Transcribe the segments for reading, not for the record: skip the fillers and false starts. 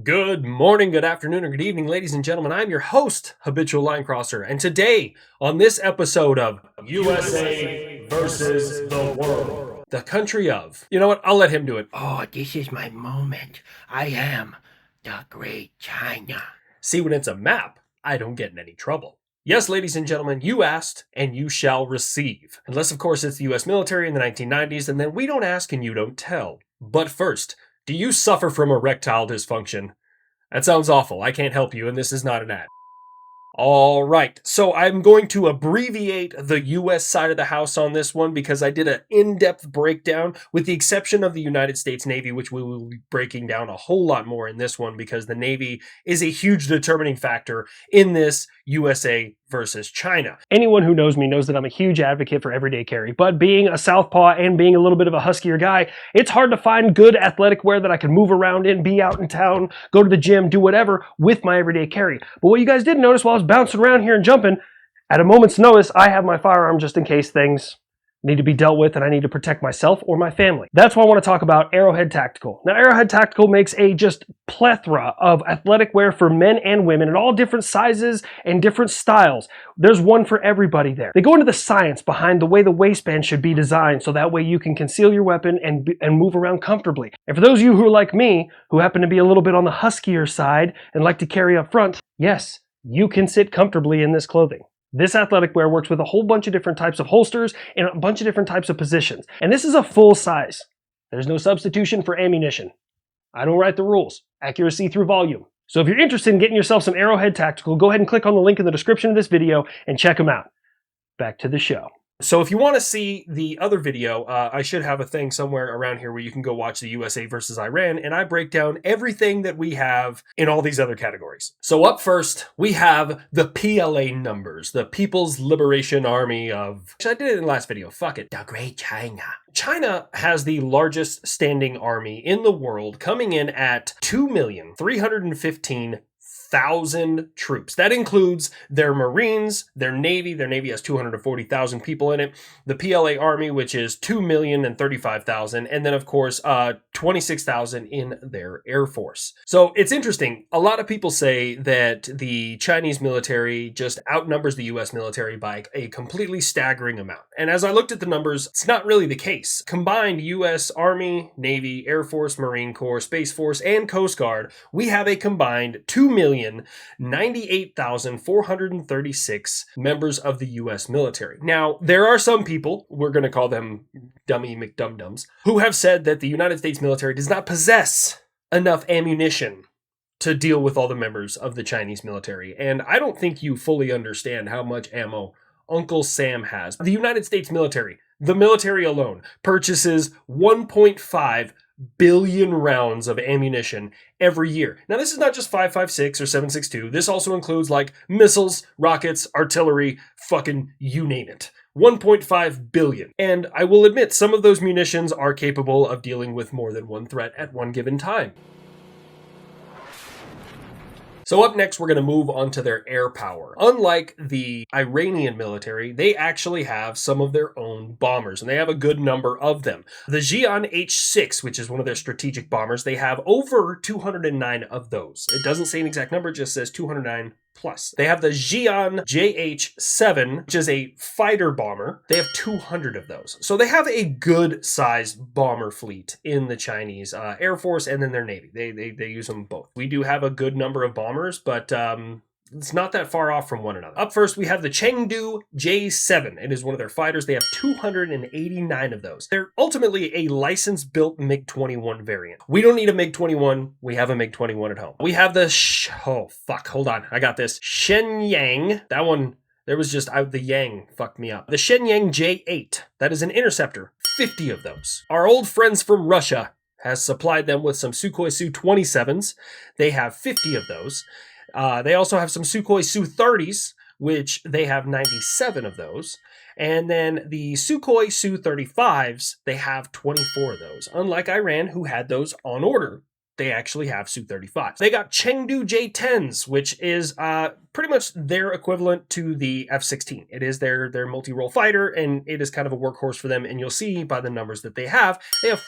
Good morning, good afternoon, or good evening, ladies and gentlemen. I'm your host, Habitual Line Crosser, and today, on this episode of USA versus the World, the country of... You know what? I'll let him do it. Oh, this is my moment. I am the Great China. See, when it's a map, I don't get in any trouble. Yes, ladies and gentlemen, you asked, and you shall receive. Unless, of course, it's the U.S. military in the 1990s, and then we don't ask and you don't tell. But first, do you suffer from erectile dysfunction? That sounds awful. I can't help you, and this is not an ad. All right, so I'm going to abbreviate the U.S. side of the house on this one because I did an in-depth breakdown, with the exception of the United States Navy, which we will be breaking down a whole lot more in this one because the Navy is a huge determining factor in this USA versus China. Anyone who knows me knows that I'm a huge advocate for everyday carry, but being a southpaw and being a little bit of a huskier guy, it's hard to find good athletic wear that I can move around in, be out in town, go to the gym, do whatever with my everyday carry. But what you guys didn't notice while I was bouncing around here and jumping, at a moment's notice, I have my firearm just in case things need to be dealt with and I need to protect myself or my family. That's why I want to talk about Arrowhead Tactical. Now, Arrowhead Tactical makes a just plethora of athletic wear for men and women in all different sizes and different styles. There's one for everybody there. They go into the science behind the way the waistband should be designed so that way you can conceal your weapon and move around comfortably. And for those of you who are like me, who happen to be a little bit on the huskier side and like to carry up front, yes, you can sit comfortably in this clothing. This athletic wear works with a whole bunch of different types of holsters and a bunch of different types of positions. And this is a full size. There's no substitution for ammunition. I don't write the rules. Accuracy through volume. So if you're interested in getting yourself some Arrowhead Tactical, go ahead and click on the link in the description of this video and check them out. Back to the show. So if you want to see the other video, I should have a thing somewhere around here where you can go watch the USA versus Iran, and I break down everything that we have in all these other categories. So up first, we have the PLA numbers, the People's Liberation Army of... I did it in the last video, fuck it. The Great China. China has the largest standing army in the world, coming in at 2,315,000 troops. That includes their Marines, their Navy. Their Navy has 240,000 people in it. The PLA Army, which is 2,035,000, and then of course 26,000 in their Air Force. So it's interesting. A lot of people say that the Chinese military just outnumbers the US military by a completely staggering amount. And as I looked at the numbers, it's not really the case. Combined US Army, Navy, Air Force, Marine Corps, Space Force, and Coast Guard, we have a combined 2,098,436 members of the U.S. military. Now, there are some people, we're going to call them dummy McDumdums, who have said that the United States military does not possess enough ammunition to deal with all the members of the Chinese military. And I don't think you fully understand how much ammo Uncle Sam has. The United States military, the military alone, purchases 1.5 billion rounds of ammunition every year. Now, this is not just 5.56 or 7.62. This also includes like missiles, rockets, artillery, fucking you name it. 1.5 billion. And I will admit, some of those munitions are capable of dealing with more than one threat at one given time. So up next, we're going to move on to their air power. Unlike the Iranian military, they actually have some of their own bombers, and they have a good number of them. The Xi'an H-6, which is one of their strategic bombers, they have over 209 of those. It doesn't say an exact number, it just says 209 plus. They have the Xi'an JH-7, which is a fighter bomber. They have 200 of those. So they have a good sized bomber fleet in the Chinese Air Force and then their Navy. They use them both. We do have a good number of bombers, but it's not that far off from one another. Up first, we have the Chengdu J-7. It is one of their fighters. They have 289 of those. They're ultimately a license-built MiG-21 variant. We don't need a MiG-21. We have a MiG-21 at home. We have the hold on. I got this. Shenyang. That one, there was just, the Yang fucked me up. The Shenyang J-8. That is an interceptor. 50 of those. Our old friends from Russia has supplied them with some Sukhoi Su-27s. They have 50 of those. They also have some Sukhoi Su-30s, which they have 97 of those. And then the Sukhoi Su-35s, they have 24 of those. Unlike Iran, who had those on order, they actually have Su-35s. They got Chengdu J-10s, which is pretty much their equivalent to the F-16. It is their multi-role fighter, and it is kind of a workhorse for them, and you'll see by the numbers that they have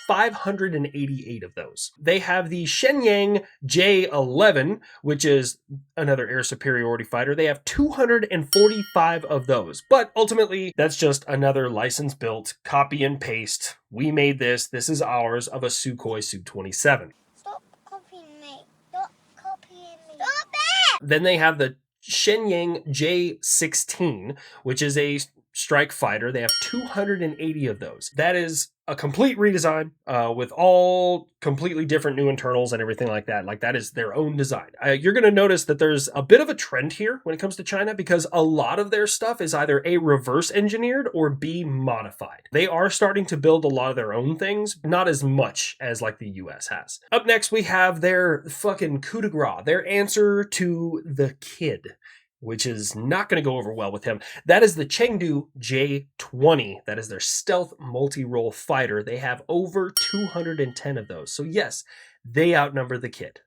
588 of those. They have the Shenyang J-11, which is another air superiority fighter. They have 245 of those, but ultimately, that's just another license-built, copy and paste. We made this is ours, of a Sukhoi Su-27. Stop copying me. Stop copying me. Stop it! Then they have the Shenyang J-16, which is a strike fighter. They have 280 of those. That is a complete redesign with all completely different new internals and everything like that. Like, that is their own design. You're going to notice that there's a bit of a trend here when it comes to China, because a lot of their stuff is either A, reverse engineered, or B, modified. They are starting to build a lot of their own things, not as much as like the US has. Up next, we have their fucking coup de grace, their answer to the kid, which is not going to go over well with him. That is the Chengdu J-20. That is their stealth multi-role fighter. They have over 210 of those. So yes, they outnumber the kid.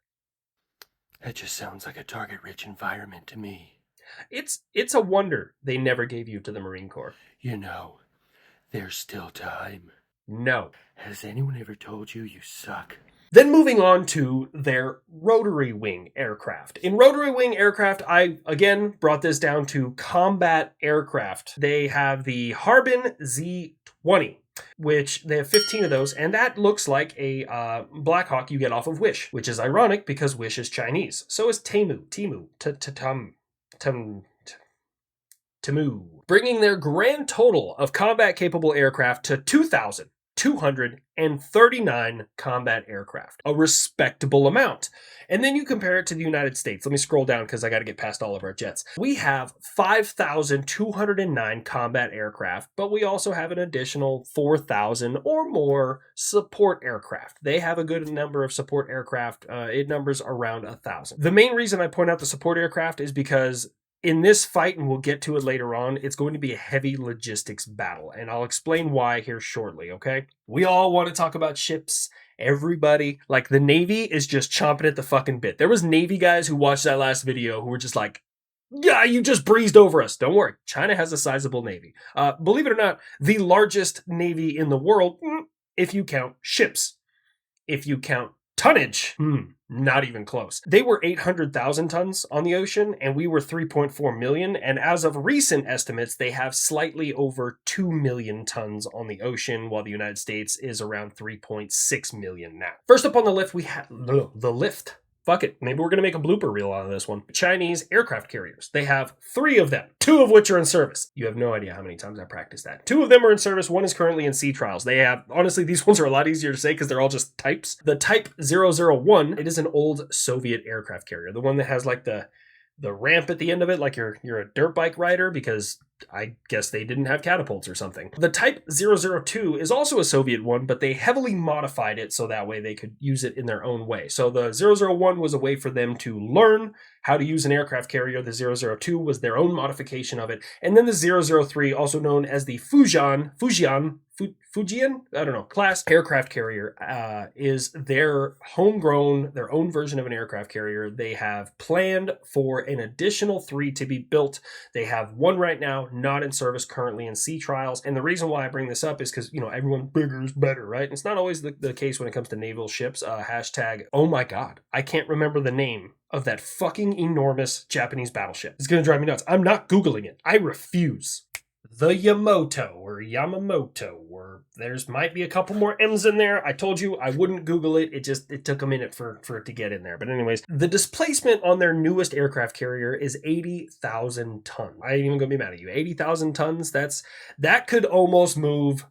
That just sounds like a target-rich environment to me. It's a wonder they never gave you to the Marine Corps. You know, there's still time. No. Has anyone ever told you you suck? Then moving on to their rotary wing aircraft. In rotary wing aircraft, I again brought this down to combat aircraft. They have the Harbin Z-20, which they have 15 of those, and that looks like a Black Hawk you get off of Wish, which is ironic because Wish is Chinese. So is Temu, bringing their grand total of combat-capable aircraft to 2,239 combat aircraft, a respectable amount. And then you compare it to the United States. Let me scroll down because I got to get past all of our jets. We have 5,209 combat aircraft, but we also have an additional 4,000 or more support aircraft. They have a good number of support aircraft. It numbers around 1,000. The main reason I point out the support aircraft is because in this fight, and we'll get to it later on, it's going to be a heavy logistics battle, and I'll explain why here shortly, okay? We all want to talk about ships. Everybody, like, the Navy is just chomping at the fucking bit. There was Navy guys who watched that last video who were just like, yeah, you just breezed over us. Don't worry. China has a sizable Navy. Believe it or not, the largest Navy in the world, if you count ships. If you count tonnage, not even close. They were 800,000 tons on the ocean, and we were 3.4 million. And as of recent estimates, they have slightly over 2 million tons on the ocean, while the United States is around 3.6 million now. First up on the lift, we have the lift. Fuck it. Maybe we're going to make a blooper reel out of this one. Chinese aircraft carriers. They have 3 of them, 2 of which are in service. You have no idea how many times I practiced that. 2 of them are in service. 1 is currently in sea trials. They have, honestly, these ones are a lot easier to say because they're all just types. The Type 001, it is an old Soviet aircraft carrier. The one that has like the ramp at the end of it, like you're a dirt bike rider, because I guess they didn't have catapults or something. The Type 002 is also a Soviet one, but they heavily modified it so that way they could use it in their own way. So the 001 was a way for them to learn how to use an aircraft carrier. The 002 was their own modification of it. And then the 003, also known as the Fujian, I don't know, class aircraft carrier, is their homegrown, their own version of an aircraft carrier. They have planned for an additional 3 to be built. They have 1 right now, not in service, currently in sea trials. And the reason why I bring this up is because, everyone, bigger is better, right? And it's not always the case when it comes to naval ships. Hashtag, oh my God, I can't remember the name of that fucking enormous Japanese battleship. It's going to drive me nuts. I'm not Googling it. I refuse. The Yamamoto, or there's might be a couple more M's in there. I told you I wouldn't Google it. It took a minute for it to get in there. But anyways, the displacement on their newest aircraft carrier is 80,000 tons. I ain't even gonna be mad at you. 80,000 tons, that could almost move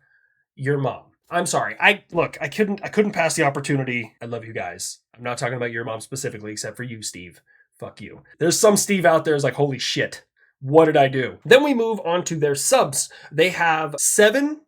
your mom. I'm sorry. I couldn't pass the opportunity. I love you guys. I'm not talking about your mom specifically, except for you, Steve. Fuck you. There's some Steve out there who's like, holy shit. What did I do? Then we move on to their subs. They have 7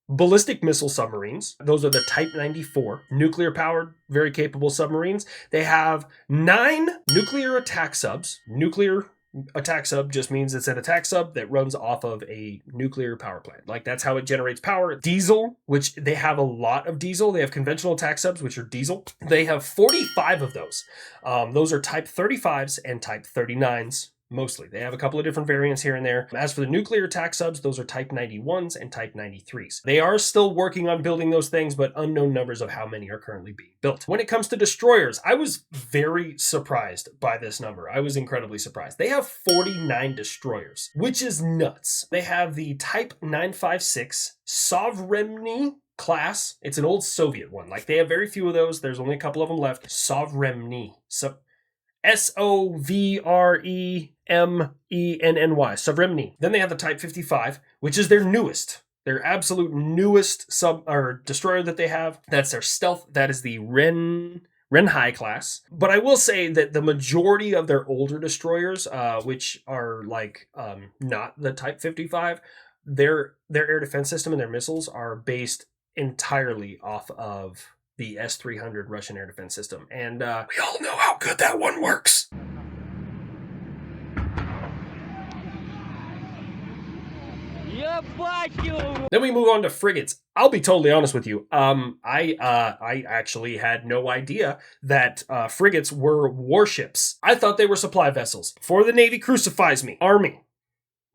ballistic missile submarines. Those are the Type 94, nuclear-powered, very capable submarines. They have 9 nuclear attack subs, nuclear attack sub just means it's an attack sub that runs off of a nuclear power plant. Like, that's how it generates power. Diesel, which they have a lot of diesel. They have conventional attack subs, which are diesel. They have 45 of those. Those are Type 35s and Type 39s. Mostly. They have a couple of different variants here and there. As for the nuclear attack subs, those are Type 91s and Type 93s. They are still working on building those things, but unknown numbers of how many are currently being built. When it comes to destroyers, I was very surprised by this number. I was incredibly surprised. They have 49 destroyers, which is nuts. They have the Type 956 Sovremny class. It's an old Soviet one. Like, they have very few of those. There's only a couple of them left. Sovremny. Sovremny. Sovremny. Then they have the Type 55, which is their newest. Their absolute newest destroyer that they have. That's their stealth. That is the Renhai class. But I will say that the majority of their older destroyers, which are like not the Type 55, their air defense system and their missiles are based entirely off of the S-300 Russian air defense system. And we all know how good that one works. Then we move on to frigates. I'll be totally honest with you. I actually had no idea that frigates were warships. I thought they were supply vessels. For the Navy crucifies me. Army.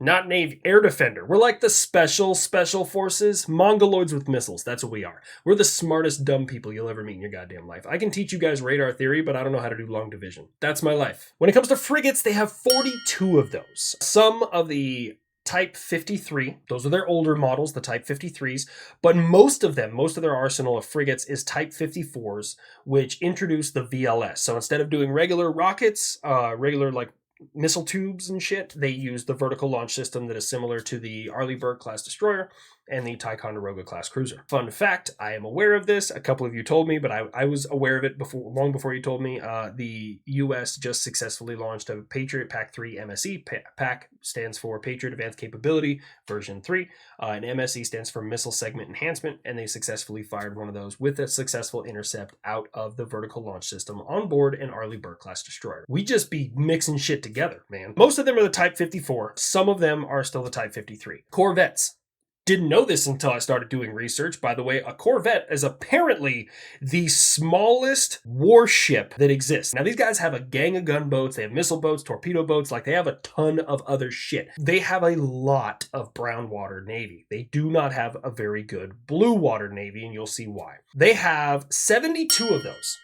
Not Navy. Air Defender. We're like the special forces. Mongoloids with missiles. That's what we are. We're the smartest dumb people you'll ever meet in your goddamn life. I can teach you guys radar theory, but I don't know how to do long division. That's my life. When it comes to frigates, they have 42 of those. Some of the Type 53, those are their older models, the Type 53s, but most of their arsenal of frigates is Type 54s, which introduce the VLS. So instead of doing regular rockets, regular like missile tubes and shit, they use the vertical launch system that is similar to the Arleigh class destroyer and the Ticonderoga class cruiser. Fun fact, I am aware of this. A couple of you told me, but I was aware of it long before you told me. The US just successfully launched a Patriot Pack 3 MSE. PAC stands for Patriot Advanced Capability version 3, and MSE stands for Missile Segment Enhancement, and they successfully fired one of those with a successful intercept out of the vertical launch system on board an Arleigh class destroyer. We just be mixing shit together, man. Most of them are the Type 54. Some of them are still the Type 53. Corvettes. Didn't know this until I started doing research. By the way, a Corvette is apparently the smallest warship that exists. Now, these guys have a gang of gunboats. They have missile boats, torpedo boats. Like, they have a ton of other shit. They have a lot of brown water navy. They do not have a very good blue water navy, and you'll see why. They have 72 of those.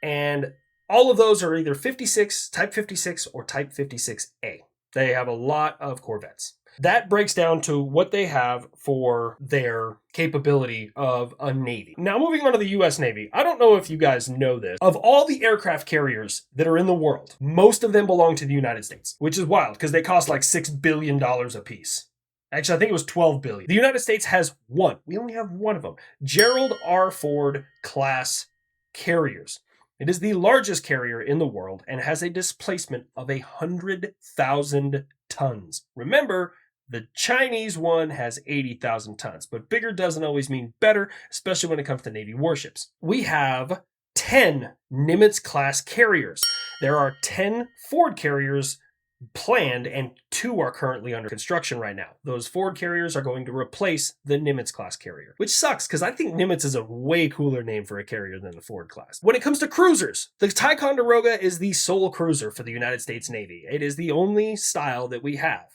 And all of those are either 56, Type 56, or Type 56A. They have a lot of Corvettes. That breaks down to what they have for their capability of a Navy. Now, moving on to the U.S. Navy. I don't know if you guys know this. Of all the aircraft carriers that are in the world, most of them belong to the United States, which is wild because they cost like $6 billion a piece. Actually, I think it was $12 billion. The United States has one. We only have one of them. Gerald R. Ford class carriers. It is the largest carrier in the world and has a displacement of 100,000 tons. Remember, the Chinese one has 80,000 tons, but bigger doesn't always mean better, especially when it comes to Navy warships. We have 10 Nimitz-class carriers. There are 10 Ford carriers planned, and 2 are currently under construction right now. Those Ford carriers are going to replace the Nimitz-class carrier, which sucks because I think Nimitz is a way cooler name for a carrier than the Ford class. When it comes to cruisers, the Ticonderoga is the sole cruiser for the United States Navy. It is the only style that we have,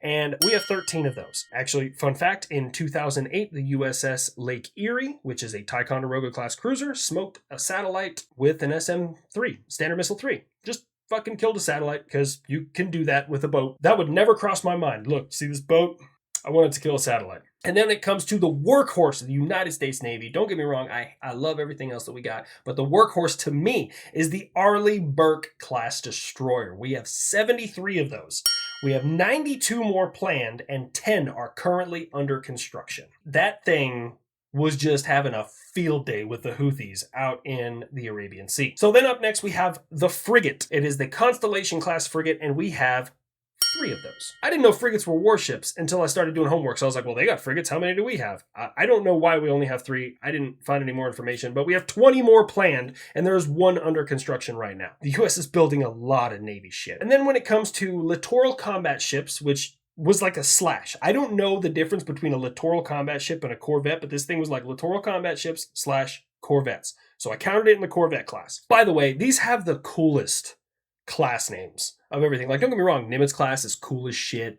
and we have 13 of those. Actually, fun fact, in 2008, the USS Lake Erie, which is a Ticonderoga-class cruiser, smoked a satellite with an SM-3, Standard Missile 3. Just fucking killed a satellite because you can do that with a boat. That would never cross my mind. Look, see this boat? I wanted to kill a satellite. And then it comes to the workhorse of the United States Navy. Don't get me wrong, I love everything else that we got, but the workhorse to me is the Arleigh Burke class destroyer. We have 73 of those. We have 92 more planned, and 10 are currently under construction. That thing was just having a field day with the Houthis out in the Arabian Sea. So then up next we have the frigate. It is the Constellation class frigate, and we have 3 of those. I didn't know frigates were warships until I started doing homework. So I was like, well, they got frigates. How many do we have? I don't know why we only have 3. I didn't find any more information, but we have 20 more planned, and there's 1 under construction right now. The U.S. is building a lot of Navy shit. And then when it comes to littoral combat ships, which was like a slash. I don't know the difference between a littoral combat ship and a corvette, but this thing was like littoral combat ships / corvettes. So I counted it in the corvette class. By the way, these have the coolest class names of everything. Like, don't get me wrong, Nimitz class is cool as shit.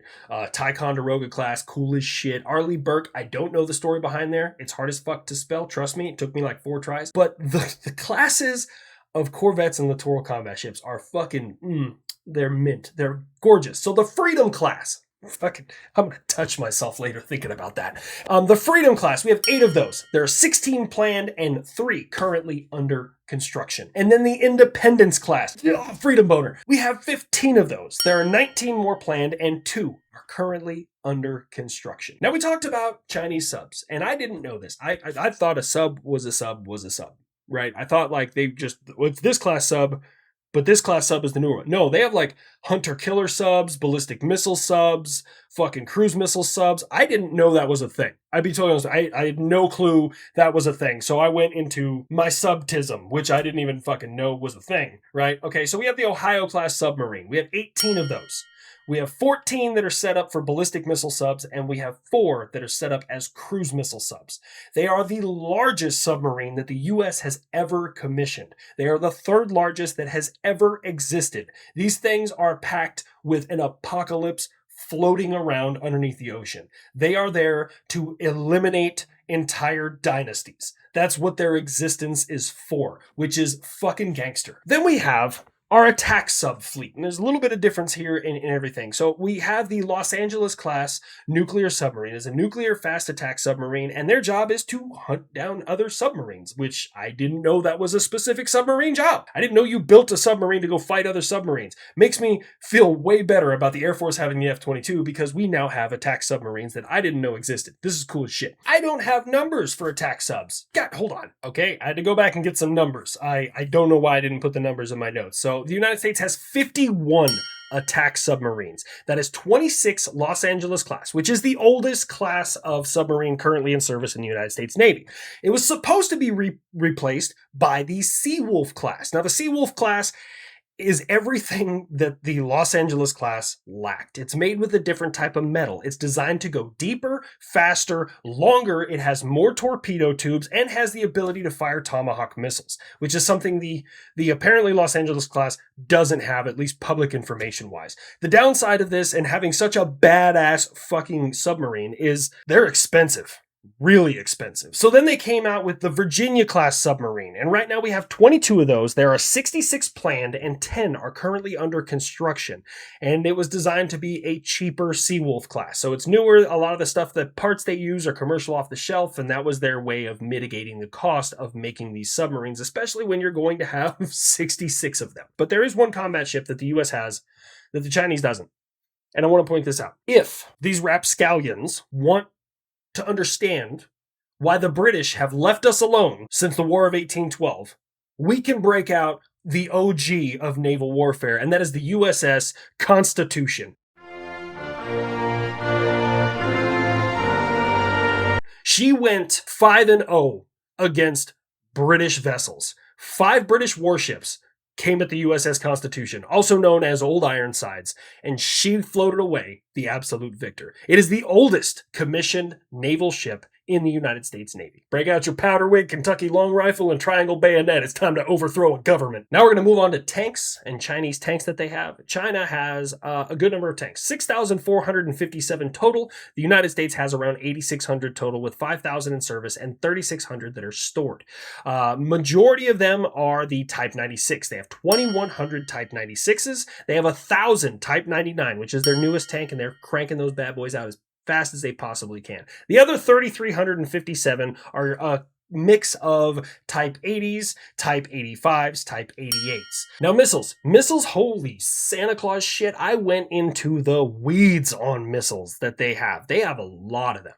Ticonderoga class, cool as shit. Arleigh Burke, I don't know the story behind there. It's hard as fuck to spell, trust me. It took me like 4 tries. But the classes of corvettes and littoral combat ships are fucking, they're mint. They're gorgeous. So the Freedom class, I'm going to touch myself later thinking about that. The Freedom class, we have 8 of those. There are 16 planned and 3 currently under construction. And then the Independence class, Freedom Boner, we have 15 of those. There are 19 more planned and 2 are currently under construction. Now, we talked about Chinese subs, and I didn't know this. I thought a sub was a sub was a sub, right? I thought like they just, it's this class sub, but this class sub is the newer one. No, they have like hunter-killer subs, ballistic missile subs, fucking cruise missile subs. I didn't know that was a thing. I'd be totally honest, I had no clue that was a thing. So I went into my subtism, which I didn't even fucking know was a thing, right? Okay, so we have the Ohio-class submarine. We have 18 of those. We have 14 that are set up for ballistic missile subs, and we have 4 that are set up as cruise missile subs. They are the largest submarine that the U.S. has ever commissioned. They are the 3rd largest that has ever existed. These things are packed with an apocalypse floating around underneath the ocean. They are there to eliminate entire dynasties. That's what their existence is for, which is fucking gangster. Then we have our attack sub fleet. And there's a little bit of difference here in everything. So we have the Los Angeles class nuclear submarine. It's a nuclear fast attack submarine, and their job is to hunt down other submarines, which I didn't know that was a specific submarine job. I didn't know you built a submarine to go fight other submarines. Makes me feel way better about the Air Force having the F-22 because we now have attack submarines that I didn't know existed. This is cool as shit. I don't have numbers for attack subs. God, hold on. Okay, I had to go back and get some numbers. I don't know why I didn't put the numbers in my notes. So the United States has 51 attack submarines. That is 26 Los Angeles class, which is the oldest class of submarine currently in service in the United States Navy. It was supposed to be replaced by the Seawolf class. Now, the Seawolf class is everything that the Los Angeles class lacked. It's made with a different type of metal. It's designed to go deeper, faster, longer. It has more torpedo tubes and has the ability to fire Tomahawk missiles, which is something the apparently Los Angeles class doesn't have, at least public information wise. The downside of this and having such a badass fucking submarine is they're expensive. Really expensive. So then they came out with the Virginia class submarine, and right now we have 22 of those. There are 66 planned and 10 are currently under construction, and it was designed to be a cheaper Seawolf class. So it's newer. A lot of the stuff, the parts they use are commercial off the shelf, and that was their way of mitigating the cost of making these submarines, especially when you're going to have 66 of them. But there is one combat ship that the US has that the Chinese doesn't, and I want to point this out. If these rapscallions want to understand why the British have left us alone since the War of 1812, we can break out the OG of naval warfare, and that is the USS Constitution. She went 5-0 against British vessels. 5 British warships came at the USS Constitution, also known as Old Ironsides, and she floated away the absolute victor. It is the oldest commissioned naval ship in the United States Navy. Break out your powder wig, Kentucky long rifle, and triangle bayonet. It's time to overthrow a government. Now we're going to move on to tanks and Chinese tanks that they have. China has a good number of tanks, 6,457 total. The United States has around 8,600 total, with 5,000 in service and 3,600 that are stored. Majority of them are the Type 96. They have 2,100 Type 96s. They have 1,000 Type 99, which is their newest tank, and they're cranking those bad boys out as fast as they possibly can. The other 3,357 are a mix of Type 80s, Type 85s, Type 88s. Now missiles, holy Santa Claus shit. I went into the weeds on missiles that they have. They have a lot of them.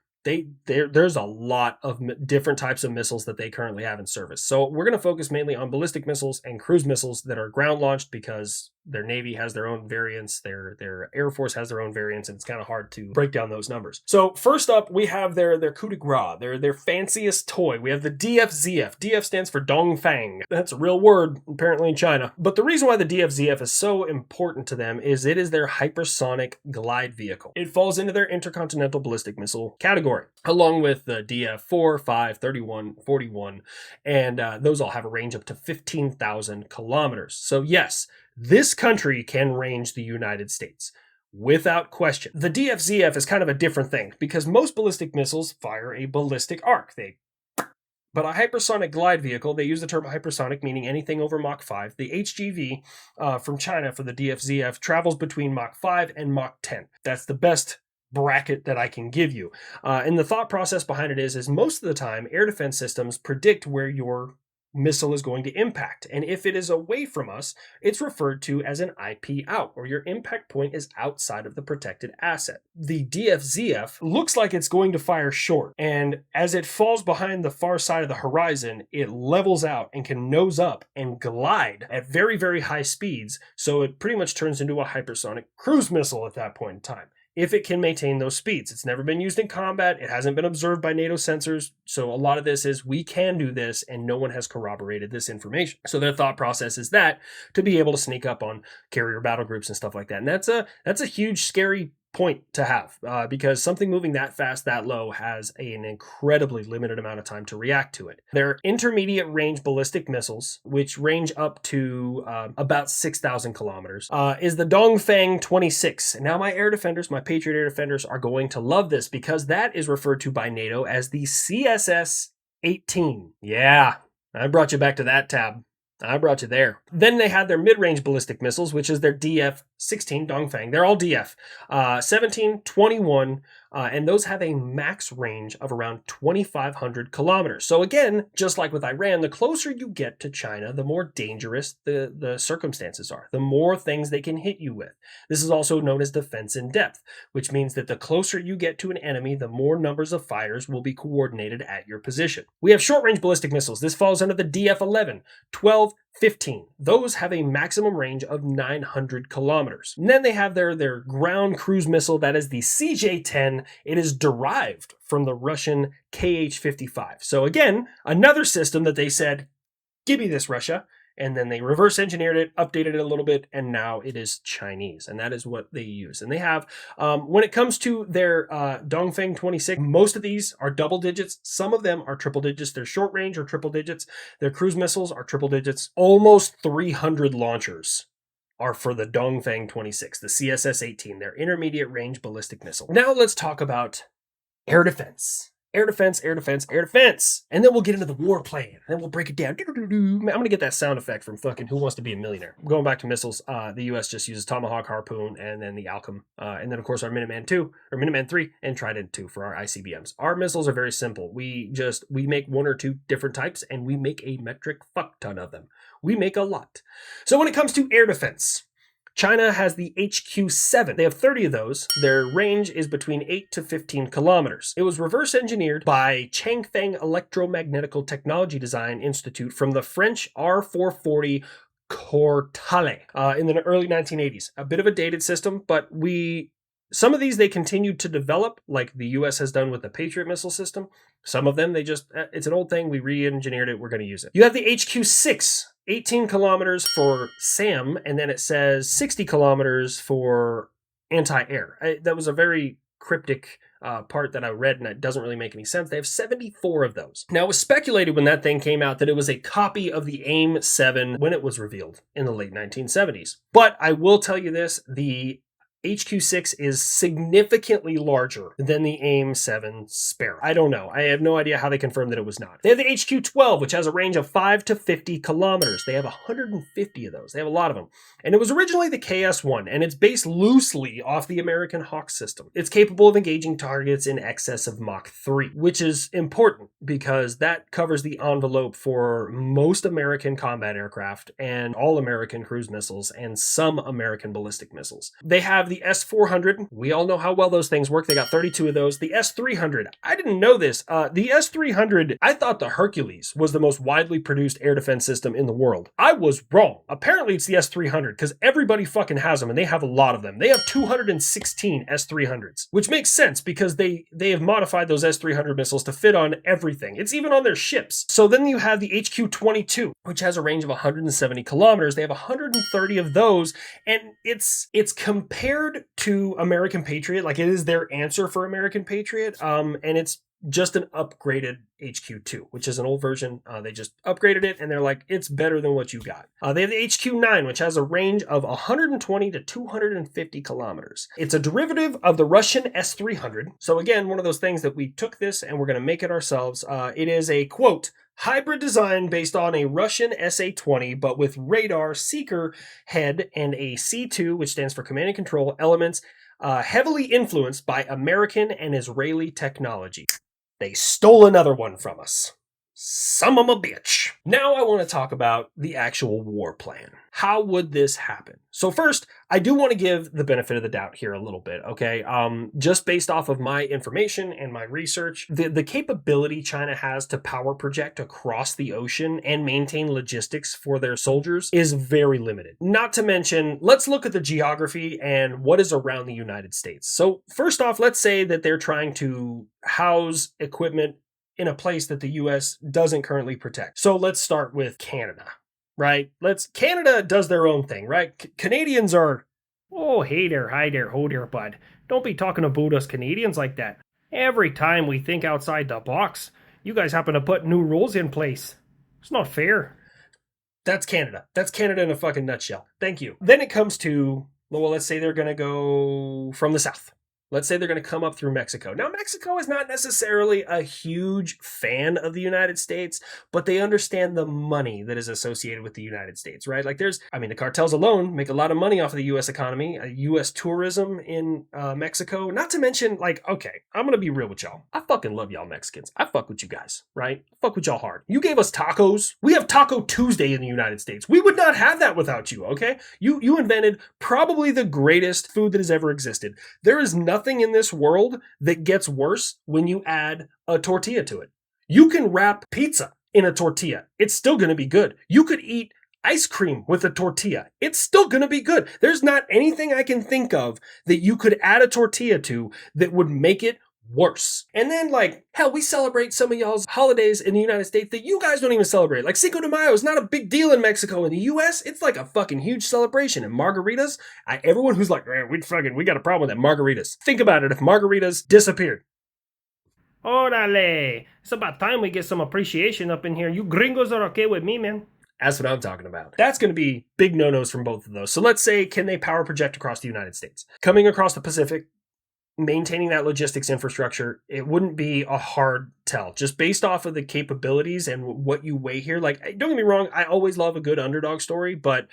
There's a lot of different types of missiles that they currently have in service. So we're going to focus mainly on ballistic missiles and cruise missiles that are ground launched because Their Navy has their own variants, their Air Force has their own variants, and it's kind of hard to break down those numbers. So first up, we have their coup de grace, their fanciest toy. We have the DFZF. DF stands for Dongfang. That's a real word, apparently in China. But the reason why the DFZF is so important to them is it is their hypersonic glide vehicle. It falls into their intercontinental ballistic missile category, along with the DF-4, 5, 31, 41, and those all have a range up to 15,000 kilometers. So yes, this country can range the United States, without question. The DFZF is kind of a different thing, because most ballistic missiles fire a ballistic arc. But a hypersonic glide vehicle, they use the term hypersonic, meaning anything over Mach 5. The HGV from China for the DFZF travels between Mach 5 and Mach 10. That's the best bracket that I can give you. And the thought process behind it is most of the time, air defense systems predict where your missile is going to impact. And if it is away from us, it's referred to as an IP out, or your impact point is outside of the protected asset. The DFZF looks like it's going to fire short, and as it falls behind the far side of the horizon, it levels out and can nose up and glide at very, very high speeds, so it pretty much turns into a hypersonic cruise missile at that point in time, if it can maintain those speeds. It's never been used in combat. It hasn't been observed by NATO sensors. So a lot of this is we can do this, and no one has corroborated this information. So their thought process is that to be able to sneak up on carrier battle groups and stuff like that. And that's a huge, scary point to have, because something moving that fast, that low, has an incredibly limited amount of time to react to it. They're intermediate range ballistic missiles, which range up to about 6,000 kilometers, is the Dongfang 26. And now my air defenders, my Patriot air defenders, are going to love this, because that is referred to by NATO as the CSS 18. Yeah, I brought you back to that tab. I brought you there. Then they had their mid-range ballistic missiles, which is their DF-16 Dongfang. They're all DF. 17, 21, and those have a max range of around 2,500 kilometers. So again, just like with Iran, the closer you get to China, the more dangerous the circumstances are, the more things they can hit you with. This is also known as defense in depth, which means that the closer you get to an enemy, the more numbers of fires will be coordinated at your position. We have short-range ballistic missiles. This falls under the DF-11, 12, 15. Those have a maximum range of 900 kilometers. And then they have their ground cruise missile, that is the CJ-10. It is derived from the Russian Kh-55. So again, another system that they said, give me this, Russia. And then they reverse engineered it, updated it a little bit, and now it is Chinese. And that is what they use. And they have, when it comes to their Dongfang 26, most of these are double digits. Some of them are triple digits. Their short range are triple digits. Their cruise missiles are triple digits. Almost 300 launchers are for the Dongfang 26, the CSS-18, their intermediate range ballistic missile. Now let's talk about air defense. Air defense, air defense, air defense. And then we'll get into the war plan. And then we'll break it down. I'm going to get that sound effect from fucking Who Wants to Be a Millionaire. Going back to missiles, the U.S. just uses Tomahawk, Harpoon, and then the Alchem. And then, of course, our Minuteman 2, or Minuteman 3, and Trident 2 for our ICBMs. Our missiles are very simple. We make one or two different types, and we make a metric fuck ton of them. We make a lot. So when it comes to air defense, China has the HQ-7. They have 30 of those. Their range is between 8 to 15 kilometers. It was reverse engineered by Changfeng Electromagnetical Technology Design Institute from the French R440 Courtale in the early 1980s. A bit of a dated system, but some of these they continued to develop, like the US has done with the Patriot missile system. Some of them, it's an old thing, we re-engineered it, we're going to use it. You have the HQ-6, 18 kilometers for SAM, and then it says 60 kilometers for anti-air. That was a very cryptic part that I read, and it doesn't really make any sense. They have 74 of those. Now, it was speculated when that thing came out that it was a copy of the AIM-7 when it was revealed in the late 1970s. But I will tell you this, the HQ-6 is significantly larger than the AIM-7 Sparrow. I don't know. I have no idea how they confirmed that it was not. They have the HQ-12, which has a range of 5 to 50 kilometers. They have 150 of those. They have a lot of them. And it was originally the KS-1, and it's based loosely off the American Hawk system. It's capable of engaging targets in excess of Mach 3, which is important because that covers the envelope for most American combat aircraft and all American cruise missiles and some American ballistic missiles. They have the S-400. We all know how well those things work. They got 32 of those. The S-300. I didn't know this. The S-300, I thought the Hercules was the most widely produced air defense system in the world. I was wrong. Apparently it's the S-300 because everybody fucking has them and they have a lot of them. They have 216 S-300s, which makes sense because they have modified those S-300 missiles to fit on everything. It's even on their ships. So then you have the HQ-22, which has a range of 170 kilometers. They have 130 of those, and it's compared to American Patriot, like it is their answer for American Patriot, and it's just an upgraded HQ2, which is an old version. They just upgraded it, and they're like, it's better than what you got. They have the HQ9, which has a range of 120 to 250 kilometers. It's a derivative of the Russian S-300. So again, one of those things that we took this and we're going to make it ourselves. It is a, quote, hybrid design based on a Russian SA-20, but with radar, seeker head, and a C2, which stands for command and control elements, heavily influenced by American and Israeli technology. They stole another one from us. Son of a bitch. Now I want to talk about the actual war plan. How would this happen? So first, I do want to give the benefit of the doubt here a little bit, okay? Just based off of my information and my research, the capability China has to power project across the ocean and maintain logistics for their soldiers is very limited. Not to mention, let's look at the geography and what is around the United States. So first off, let's say that they're trying to house equipment in a place that the US doesn't currently protect. So let's start with Canada, right? Canada does their own thing, right? Canadians are, oh, hey there, hi there, ho there, bud. Don't be talking about us Canadians like that. Every time we think outside the box, you guys happen to put new rules in place. It's not fair. That's Canada. That's Canada in a fucking nutshell. Thank you. Then it comes to, well, let's say they're going to go from the south. Let's say they're going to come up through Mexico. Now, Mexico is not necessarily a huge fan of the United States, but they understand the money that is associated with the United States, right? Like the cartels alone make a lot of money off of the U.S. economy, U.S. tourism in Mexico. Not to mention, okay, I'm going to be real with y'all. I fucking love y'all Mexicans. I fuck with you guys, right? I fuck with y'all hard. You gave us tacos. We have Taco Tuesday in the United States. We would not have that without you, okay? You invented probably the greatest food that has ever existed. There is nothing in this world that gets worse when you add a tortilla to it. You can wrap pizza in a tortilla. It's still going to be good. You could eat ice cream with a tortilla. It's still going to be good. There's not anything I can think of that you could add a tortilla to that would make it worse. And then, hell, we celebrate some of y'all's holidays in the United States that you guys don't even celebrate. Like Cinco de Mayo is not a big deal in Mexico. In the US, it's like a fucking huge celebration. And margaritas, everyone who's like, man, we got a problem with that margaritas. Think about it if margaritas disappeared. Orale! It's about time we get some appreciation up in here. You gringos are okay with me, man. That's what I'm talking about. That's going to be big no-nos from both of those. So let's say, can they power project across the United States? Coming across the Pacific, maintaining that logistics infrastructure, it wouldn't be a hard tell. Just based off of the capabilities and what you weigh here. Don't get me wrong, I always love a good underdog story, but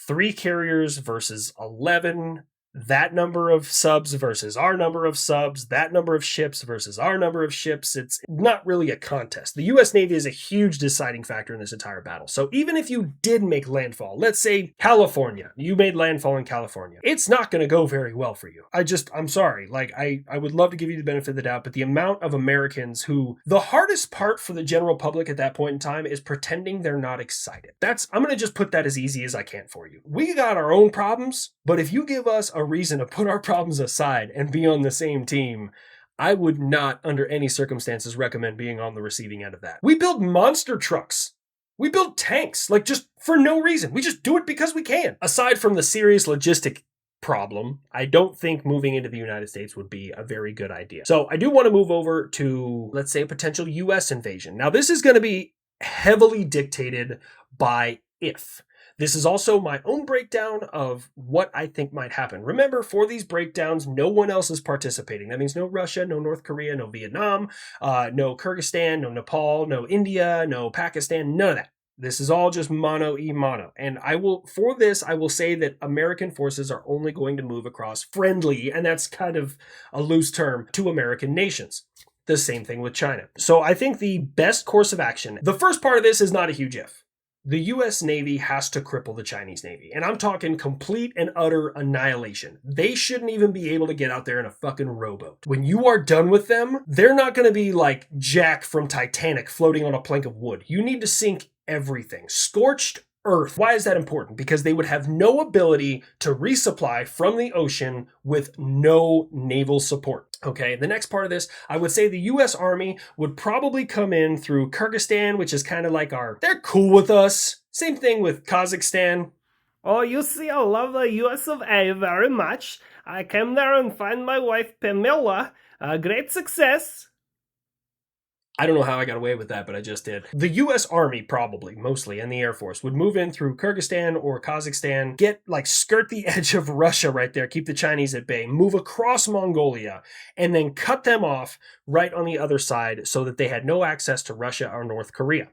3 carriers versus 11, that number of subs versus our number of subs, that number of ships versus our number of ships, it's not really a contest. The U.S. Navy is a huge deciding factor in this entire battle. So even if you did make landfall, let's say California, you made landfall in California, it's not going to go very well for you. I'm sorry. I would love to give you the benefit of the doubt, but the amount of Americans who, the hardest part for the general public at that point in time is pretending they're not excited. I'm going to just put that as easy as I can for you. We got our own problems, but if you give us a reason to put our problems aside and be on the same team, I would not under any circumstances recommend being on the receiving end of that. We build monster trucks. We build tanks, just for no reason. We just do it because we can. Aside from the serious logistic problem, I don't think moving into the United States would be a very good idea. So I do want to move over to, let's say, a potential US invasion. Now, this is going to be heavily dictated by if. This is also my own breakdown of what I think might happen. Remember, for these breakdowns, no one else is participating. That means no Russia, no North Korea, no Vietnam, no Kyrgyzstan, no Nepal, no India, no Pakistan, none of that. This is all just mono e mono. And I will say that American forces are only going to move across friendly, and that's kind of a loose term, to American nations. The same thing with China. So I think the best course of action, the first part of this is not a huge if. The US Navy has to cripple the Chinese Navy. And I'm talking complete and utter annihilation. They shouldn't even be able to get out there in a fucking rowboat. When you are done with them, they're not going to be like Jack from Titanic floating on a plank of wood. You need to sink everything. Scorched earth. Why is that important? Because they would have no ability to resupply from the ocean with no naval support. Okay, the next part of this, I would say the US Army would probably come in through Kyrgyzstan, which is kind of like they're cool with us. Same thing with Kazakhstan. Oh, you see, I love the US of A very much. I came there and find my wife Pamela. A great success. I don't know how I got away with that, but I just did. The US Army probably, mostly, and the Air Force would move in through Kyrgyzstan or Kazakhstan, skirt the edge of Russia right there, keep the Chinese at bay, move across Mongolia, and then cut them off right on the other side so that they had no access to Russia or North Korea.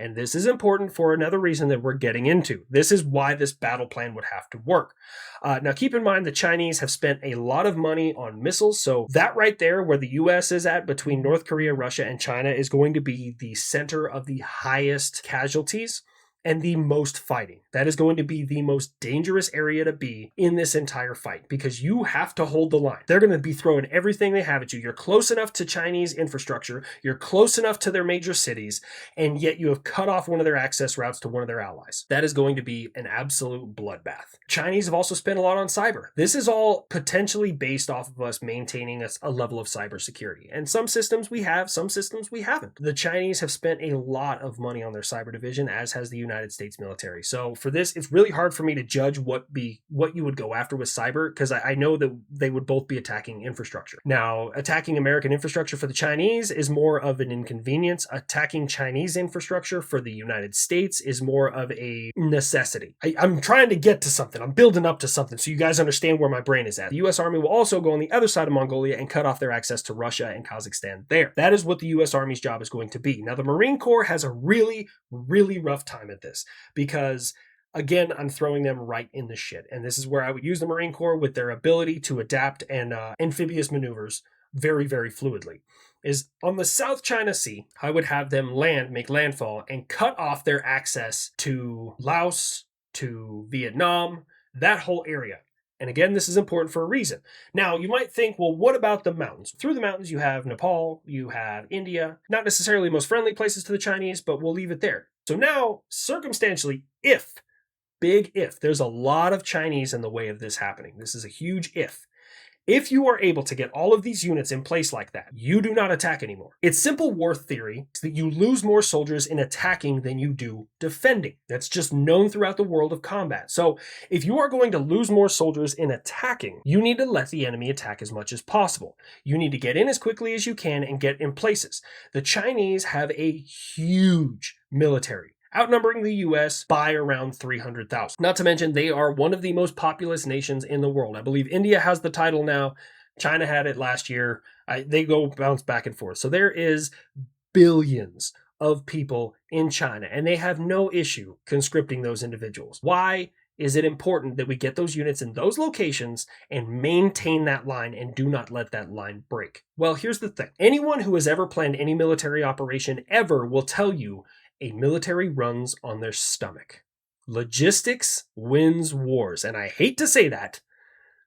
And this is important for another reason that we're getting into. This is why this battle plan would have to work. Now, keep in mind the Chinese have spent a lot of money on missiles. So that right there, where the U.S. is at between North Korea, Russia, and China, is going to be the center of the highest casualties and the most fighting. That is going to be the most dangerous area to be in this entire fight because you have to hold the line. They're going to be throwing everything they have at you. You're close enough to Chinese infrastructure, you're close enough to their major cities, and yet you have cut off one of their access routes to one of their allies. That is going to be an absolute bloodbath. Chinese have also spent a lot on cyber. This is all potentially based off of us maintaining a level of cybersecurity. And some systems we have, some systems we haven't. The Chinese have spent a lot of money on their cyber division, as has the United States military. So for this, it's really hard for me to judge what you would go after with cyber, because I know that they would both be attacking infrastructure. Now, attacking American infrastructure for the Chinese is more of an inconvenience. Attacking Chinese infrastructure for the United States is more of a necessity. I'm trying to get to something. I'm building up to something so you guys understand where my brain is at. The U.S. Army will also go on the other side of Mongolia and cut off their access to Russia and Kazakhstan there. That is what the U.S. Army's job is going to be. Now, the Marine Corps has a really, really rough time at this because, again, I'm throwing them right in the shit. And this is where I would use the Marine Corps with their ability to adapt and amphibious maneuvers very, very fluidly. Is on the South China Sea, I would have them make landfall, and cut off their access to Laos, to Vietnam, that whole area. And again, this is important for a reason. Now, you might think, well, what about the mountains? Through the mountains, you have Nepal, you have India, not necessarily the most friendly places to the Chinese, but we'll leave it there. So now, circumstantially, big if, there's a lot of Chinese in the way of this happening. This is a huge if. If you are able to get all of these units in place like that, you do not attack anymore. It's simple war theory that you lose more soldiers in attacking than you do defending. That's just known throughout the world of combat. So if you are going to lose more soldiers in attacking, you need to let the enemy attack as much as possible. You need to get in as quickly as you can and get in places. The Chinese have a huge military, outnumbering the US by around 300,000. Not to mention, they are one of the most populous nations in the world. I believe India has the title now. China had it last year. They bounce back and forth. So there is billions of people in China, and they have no issue conscripting those individuals. Why is it important that we get those units in those locations and maintain that line and do not let that line break? Well, here's the thing. Anyone who has ever planned any military operation ever will tell you a military runs on their stomach. Logistics wins wars, and I hate to say that,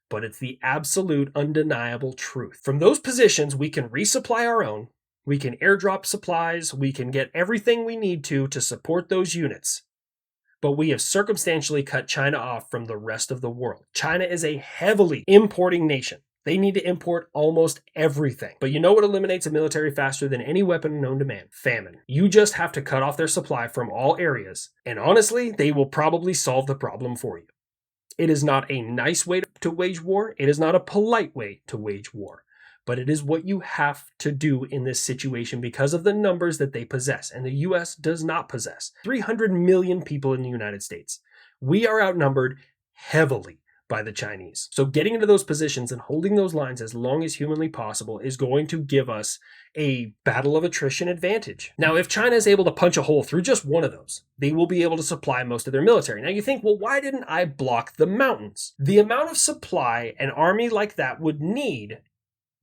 but it's the absolute undeniable truth. From those positions, we can resupply our own, we can airdrop supplies, we can get everything we need to support those units. But we have circumstantially cut China off from the rest of the world. China is a heavily importing nation. They need to import almost everything. But you know what eliminates a military faster than any weapon known to man? Famine. You just have to cut off their supply from all areas. And honestly, they will probably solve the problem for you. It is not a nice way to wage war. It is not a polite way to wage war. But it is what you have to do in this situation because of the numbers that they possess. And the U.S. does not possess 300 million people in the United States. We are outnumbered heavily by the Chinese. So getting into those positions and holding those lines as long as humanly possible is going to give us a battle of attrition advantage. Now, if China is able to punch a hole through just one of those, they will be able to supply most of their military. Now you think, well, why didn't I block the mountains? The amount of supply an army like that would need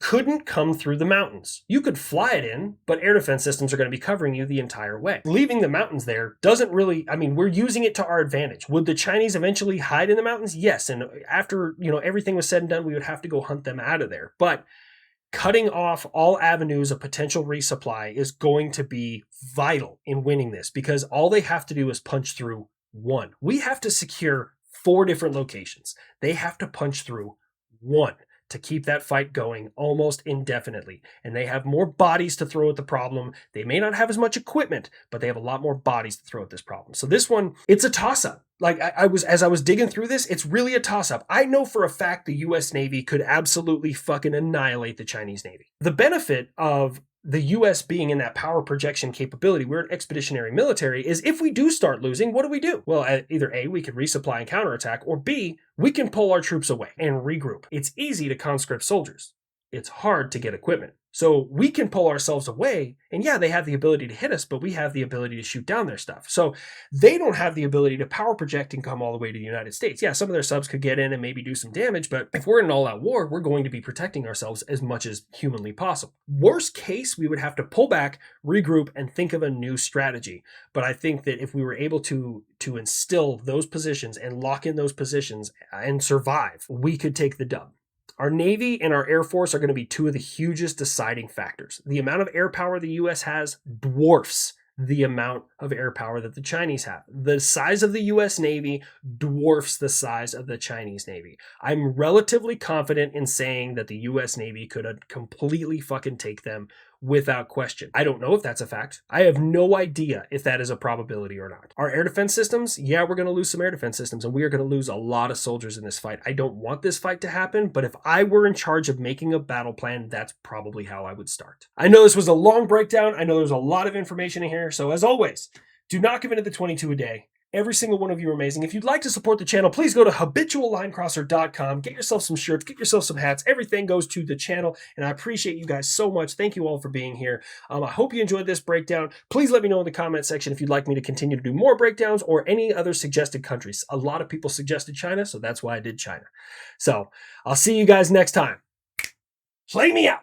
couldn't come through the mountains. You could fly it in, but air defense systems are going to be covering you the entire way. Leaving the mountains there doesn't really, I mean, we're using it to our advantage. Would the Chinese eventually hide in the mountains? Yes. And after, everything was said and done, we would have to go hunt them out of there. But cutting off all avenues of potential resupply is going to be vital in winning this, because all they have to do is punch through one. We have to secure 4 different locations. They have to punch through one to keep that fight going almost indefinitely. And they have more bodies to throw at the problem. They may not have as much equipment, but they have a lot more bodies to throw at this problem. So this one, it's a toss-up. Like as I was digging through this, it's really a toss-up. I know for a fact the US Navy could absolutely fucking annihilate the Chinese Navy. The benefit of the US being in that power projection capability, we're an expeditionary military, is if we do start losing, what do? Well, either A, we can resupply and counterattack, or B, we can pull our troops away and regroup. It's easy to conscript soldiers. It's hard to get equipment. So we can pull ourselves away, and yeah, they have the ability to hit us, but we have the ability to shoot down their stuff. So they don't have the ability to power project and come all the way to the United States. Yeah, some of their subs could get in and maybe do some damage, but if we're in an all-out war, we're going to be protecting ourselves as much as humanly possible. Worst case, we would have to pull back, regroup, and think of a new strategy. But I think that if we were able to instill those positions and lock in those positions and survive, we could take the dub. Our Navy and our Air Force are going to be 2 of the hugest deciding factors. The amount of air power the U.S. has dwarfs the amount of air power that the Chinese have. The size of the U.S. Navy dwarfs the size of the Chinese Navy. I'm relatively confident in saying that the U.S. Navy could completely fucking take them without question. I don't know if that's a fact. I have no idea if that is a probability or not. Our air defense systems, yeah, we're going to lose some air defense systems, and we are going to lose a lot of soldiers in this fight. I don't want this fight to happen, but if I were in charge of making a battle plan, that's probably how I would start. I know this was a long breakdown. I know there's a lot of information in here. So as always, do not give in to the 22 a day. Every single one of you are amazing. If you'd like to support the channel, please go to habituallinecrosser.com. Get yourself some shirts, get yourself some hats. Everything goes to the channel, and I appreciate you guys so much. Thank you all for being here. I hope you enjoyed this breakdown. Please let me know in the comment section if you'd like me to continue to do more breakdowns or any other suggested countries. A lot of people suggested China, so that's why I did China. So I'll see you guys next time. Play me out.